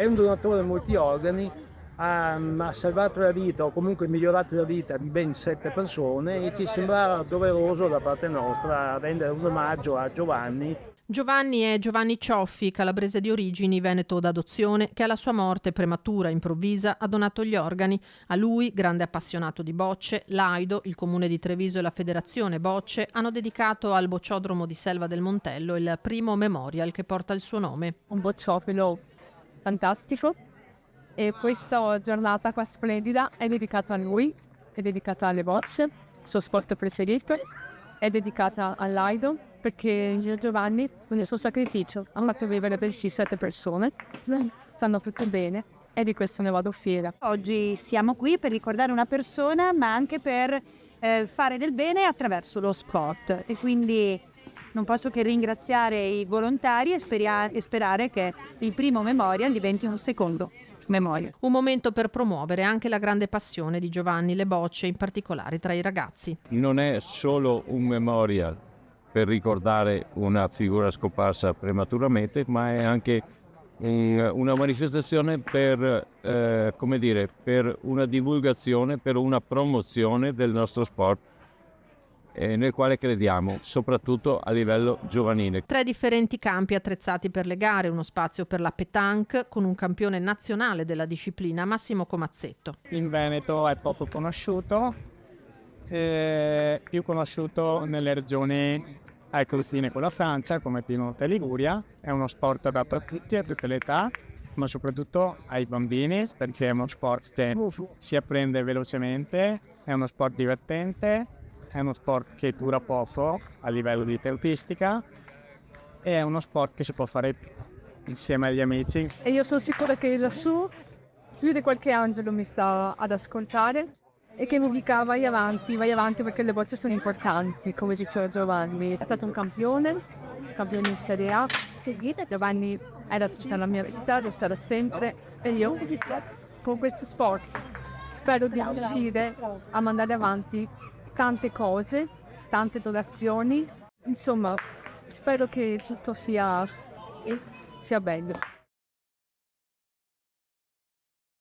È un donatore multiorgani, ha salvato la vita o comunque migliorato la vita di ben 7 persone e ci sembrava doveroso da parte nostra rendere un omaggio a Giovanni. Giovanni è Giovanni Cioffi, calabrese di origini, veneto d'adozione, che alla sua morte prematura e improvvisa ha donato gli organi. A lui, grande appassionato di bocce, l'Aido, il comune di Treviso e la Federazione Bocce hanno dedicato al bocciodromo di Selva del Montello il primo memorial che porta il suo nome. Un bocciofilo fantastico e questa giornata qua splendida è dedicata a lui, è dedicata alle bocce, il suo sport preferito, è dedicata all'Aido perché Giovanni con il suo sacrificio ha fatto vivere per 7 persone, stanno tutte bene e di questo ne vado fiera. Oggi siamo qui per ricordare una persona ma anche per fare del bene attraverso lo sport e quindi non posso che ringraziare i volontari e sperare che il primo memorial diventi un secondo memorial. Un momento per promuovere anche la grande passione di Giovanni, le bocce, in particolare tra i ragazzi. Non è solo un memorial per ricordare una figura scomparsa prematuramente, ma è anche una manifestazione per una divulgazione, per una promozione del nostro sport nel quale crediamo, soprattutto a livello giovanile. 3 differenti campi attrezzati per le gare, uno spazio per la pétanque con un campione nazionale della disciplina, Massimo Comazzetto. In Veneto è poco conosciuto, più conosciuto nelle regioni ai confini con la Francia come Piemonte e Liguria. È uno sport adatto a tutti, a tutte le età, ma soprattutto ai bambini, perché è uno sport che si apprende velocemente, è uno sport divertente, è uno sport che dura poco a livello di tempistica e è uno sport che si può fare insieme agli amici. E io sono sicura che lassù più di qualche angelo mi sta ad ascoltare e che mi dica vai avanti perché le bocce sono importanti, come diceva Giovanni. È stato un campione in Serie A. Giovanni era tutta la mia vita, lo sarà sempre e io con questo sport spero di riuscire a mandare avanti tante cose, tante donazioni, insomma spero che tutto sia bello.